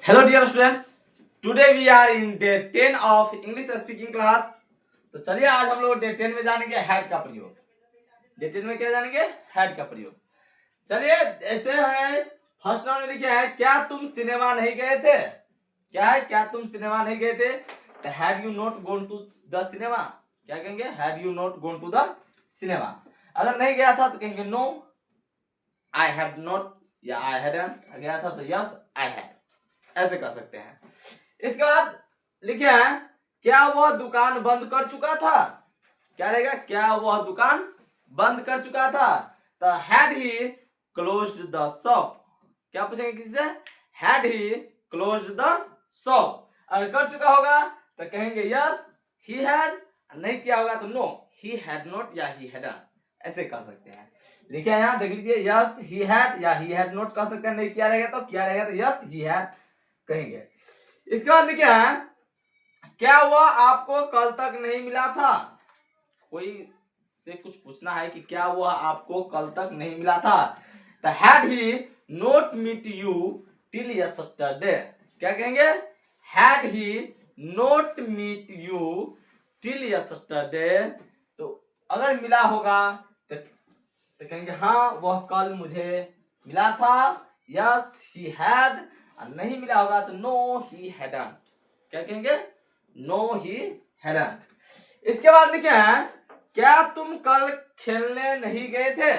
Hello dear students, today we are in day 10 of English speaking class। तो चलिए आज हम लोग डे 10 में जानेंगे हैड का प्रयोग। डे 10 में क्या जानेंगे? हैड का प्रयोग। चलिए ऐसे है, फर्स्ट राउंड में लिखा है क्या तुम सिनेमा नहीं गए थे? क्या है? क्या तुम सिनेमा नहीं गए थे? Had you not gone to the cinema? क्या कहेंगे? Had you not gone to the cinema. अगर नहीं गया था तो कहेंगे नो आई हैड नॉट या आई हैडंट। गया था तो यस आई हैड। ऐसे कर सकते हैं। इसके बाद लिखे हैं क्या वह दुकान बंद कर चुका था? क्या रहेगा? क्या वह दुकान बंद कर चुका था? तो had he closed the shop. क्या पूछेंगे किसी से? Had he closed the shop. अगर कर चुका होगा तो कहेंगे यस ही हैड, नहीं किया होगा तो नो ही हैड नॉट या ही हैडंट। ऐसे कर सकते हैं। लिखे हैं यहाँ देख लीजिए, यस ही हैड या ही हैड नॉट कर सकते हैं। नहीं किया रहेगा तो क्या रहेगा? तो यस ही हैड कहेंगे। इसके बाद लिखे हैं क्या वह आपको कल तक नहीं मिला था? कोई से कुछ पूछना है कि क्या वह आपको कल तक नहीं मिला था? तो had he not meet you till yesterday. क्या कहेंगे? Had he not meet you till yesterday. तो अगर मिला होगा तो कहेंगे हाँ वह कल मुझे मिला था, यस ही हैड। नहीं मिला होगा तो नो ही हैडंट। क्या कहेंगे? नो ही हैडंट। इसके बाद लिखे हैं क्या तुम कल खेलने नहीं गए थे?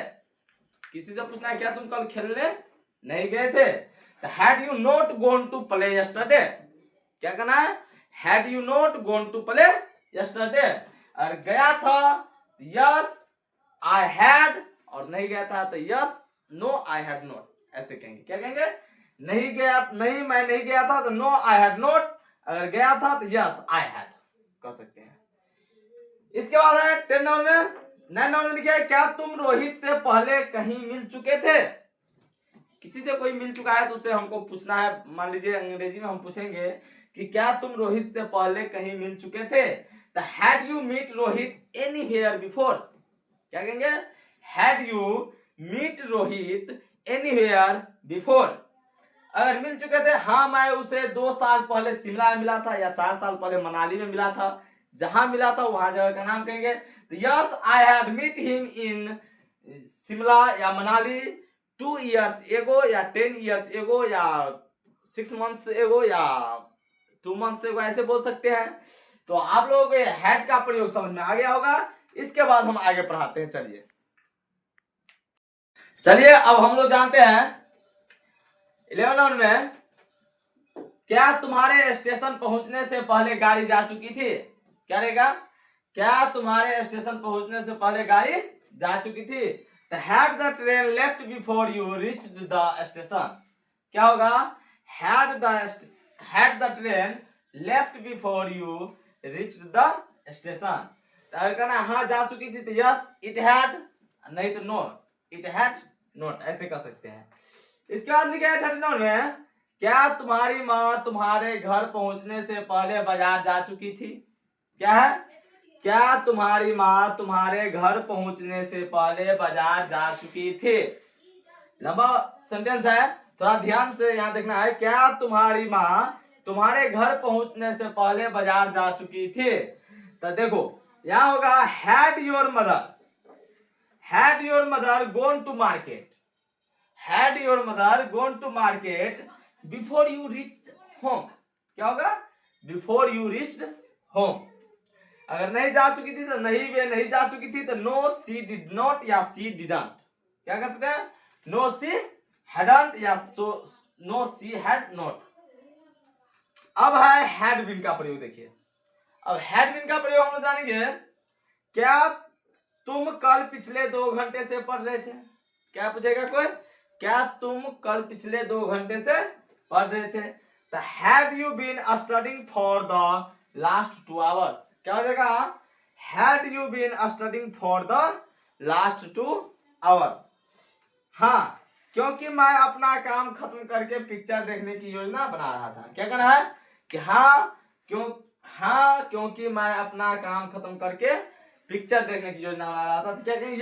किसी से पूछना है क्या तुम कल खेलने नहीं गए थे? तो had you not gone to play yesterday. क्या कहना है? Had you not gone to play yesterday. और गया था यस आई हैड, और नहीं गया था तो yes no I had not. ऐसे कहेंगे। क्या कहेंगे? नहीं गया, नहीं मैं नहीं गया था तो नो आई हैड नॉट। अगर गया था तो यस आई हैड कह सकते हैं। इसके बाद है 10 नंबर में 9 नंबर में लिखा है क्या तुम रोहित से पहले कहीं मिल चुके थे? किसी से कोई मिल चुका है तो उसे हमको पूछना है। मान लीजिए अंग्रेजी में हम पूछेंगे कि क्या तुम रोहित से पहले कहीं मिल चुके थे? तो had you meet Rohit anywhere before? क्या कहेंगे? Had you meet Rohit anywhere before. अगर मिल चुके थे, हाँ मैं उसे 2 साल पहले शिमला में मिला था या 4 साल पहले मनाली में मिला था। जहां मिला था वहां जगह का नाम कहेंगे। तो yes I had meet him in Shimla या मनाली 2 years एगो या 10 years एगो या 6 months एगो या 2 months एगो, ऐसे बोल सकते हैं। तो आप लोगों को हैड का प्रयोग समझ में आ गया होगा। इसके बाद हम आगे पढ़ाते हैं। चलिए अब हम लोग जानते हैं 11 में क्या तुम्हारे स्टेशन पहुंचने से पहले गाड़ी जा चुकी थी? क्या रहेगा? क्या तुम्हारे स्टेशन पहुंचने से पहले गाड़ी जा चुकी थी? तो had the train left before you reached the station. क्या होगा? Had the train left before you reached the station. अगर कहना हाँ जा चुकी थी तो यस इट हैड, नहीं तो नो इट हैड नॉट। ऐसे कर सकते हैं। इसके बाद लिखा है 39 में क्या तुम्हारी माँ तुम्हारे घर पहुंचने से पहले बाजार जा चुकी थी? क्या है? क्या तुम्हारी माँ तुम्हारे घर पहुंचने से पहले बाजार जा चुकी थी? लंबा सेंटेंस है, थोड़ा ध्यान से यहाँ देखना है। क्या तुम्हारी माँ तुम्हारे घर पहुंचने से पहले बाजार जा चुकी थी? तो देखो यहाँ होगा had your mother gone to market. Had your mother gone to market before you reached home. क्या होगा? Before you reached home. अगर नहीं जा चुकी थी तो नहीं, वे नहीं जा चुकी थी तो नो सी डिड नॉट या सी डिडंट। क्या कर सकते हैं? नो सी हैडंट या नो सी हैड नॉट। अब है हैड बीन का प्रयोग। देखिए अब हैड बीन का प्रयोग हम लोग जानेंगे। क्या तुम कल पिछले 2 घंटे से पढ़ रहे थे? क्या पूछेगा कोई? क्या तुम कल पिछले 2 घंटे से पढ़ रहे थे? तो had you been studying for the last 2 hours। क्या हो जाएगा? Had you been studying for the last 2 hours। हाँ क्योंकि मैं अपना काम खत्म करके पिक्चर देखने की योजना बना रहा था। क्या कहना है? कि हाँ क्योंकि मैं अपना काम खत्म करके पिक्चर देखने की योजना बना रहा था। तो क्या कहेंगे?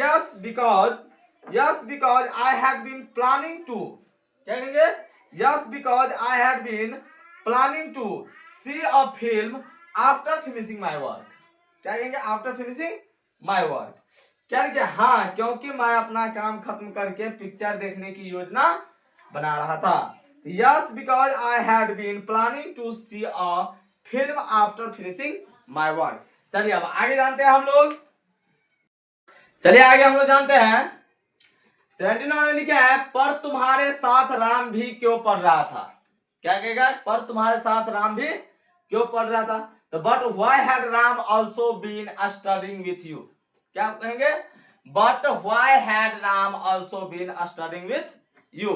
Yes because I had been planning to. क्या कहेंगे? Yes because I had been planning to see a film after finishing my work. क्या कहेंगे? After finishing my work. क्या लिखे? हाँ, क्योंकि मैं अपना काम खत्म करके पिक्चर देखने की योजना बना रहा था। Yes, because I had been planning to see a film after finishing my work. चलिए अब आगे जानते हैं हम लोग। चलिए आगे हम लोग जानते हैं 17 नंबर में लिखा है, पर तुम्हारे साथ राम भी क्यों पढ़ रहा था। क्या कहेगा? पर तुम्हारे साथ राम भी क्यों पढ़ रहा था। तो but why had Ram also been studying with you. क्या कहेंगे? But why had Ram also been studying with you.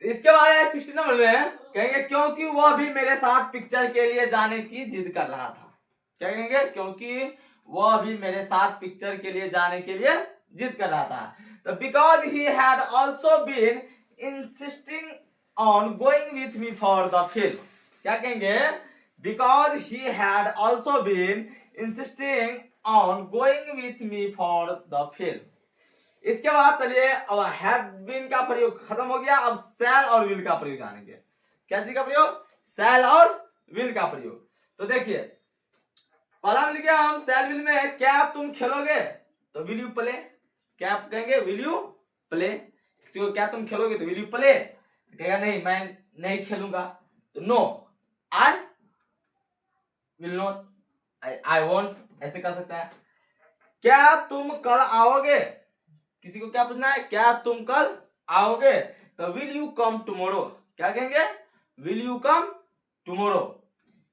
इसके बाद है 16 नंबर में, कहेंगे क्योंकि वह भी मेरे साथ पिक्चर के लिए जाने की जिद कर रहा था। क्या कहेंगे? क्योंकि वह भी मेरे साथ पिक्चर के लिए जाने के लिए जिद कर रहा था। तो because he had also been insisting on going with me for the film. क्या कहेंगे? Because he had also been insisting on going with me for the film. इसके बाद चलिए अब हैव बीन का प्रयोग खत्म हो गया, अब शैल और विल का प्रयोग जानेंगे। क्या चीज का प्रयोग? शैल और विल का प्रयोग। तो देखिए पहला में लिखे हम शैल विल में, क्या तुम खेलोगे, तो विल यू प्ले। क्या आप कहेंगे? Will you play. किसी को क्या तुम खेलोगे, तो विल यू प्ले। तो कहेगा नहीं मैं नहीं खेलूंगा, तो no I will not, I won't, ऐसे कर सकता है। क्या तुम कल आओगे, किसी को क्या पूछना है? क्या तुम कल आओगे, तो विल यू कम टुमारो। क्या कहेंगे? Will you come tomorrow,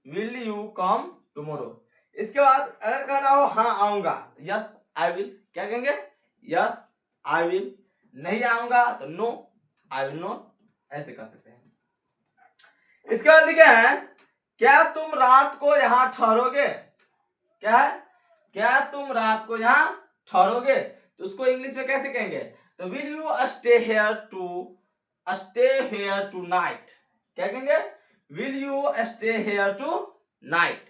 will you come tomorrow. इसके बाद अगर कहना हो हाँ आऊंगा, यस आई विल। क्या कहेंगे? Yes I will. नहीं आऊंगा तो नो आई विल नॉट, ऐसे कर सकते हैं। इसके बाद लिखे हैं, क्या तुम रात को यहां ठहरोगे। क्या है? क्या तुम रात को यहां ठहरोगे, तो उसको इंग्लिश में कैसे कहेंगे? तो will you stay here tonight. क्या कहेंगे? Will you stay here tonight.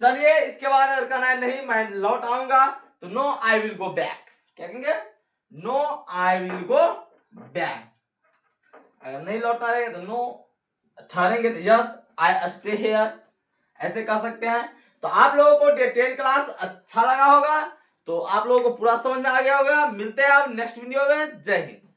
चलिए इसके बाद अगर कहना है नहीं मैं लौट आऊंगा, तो no I will go back. क्या कहेंगे? No I will go back. अगर नहीं लौटना रहेगा तो नो, ठहरेंगे तो यस आई स्टे हेयर, ऐसे कह सकते हैं। तो आप लोगों को 10 क्लास अच्छा लगा होगा, तो आप लोगों को पूरा समझ में आ गया होगा। मिलते हैं अब नेक्स्ट वीडियो में। जय हिंद।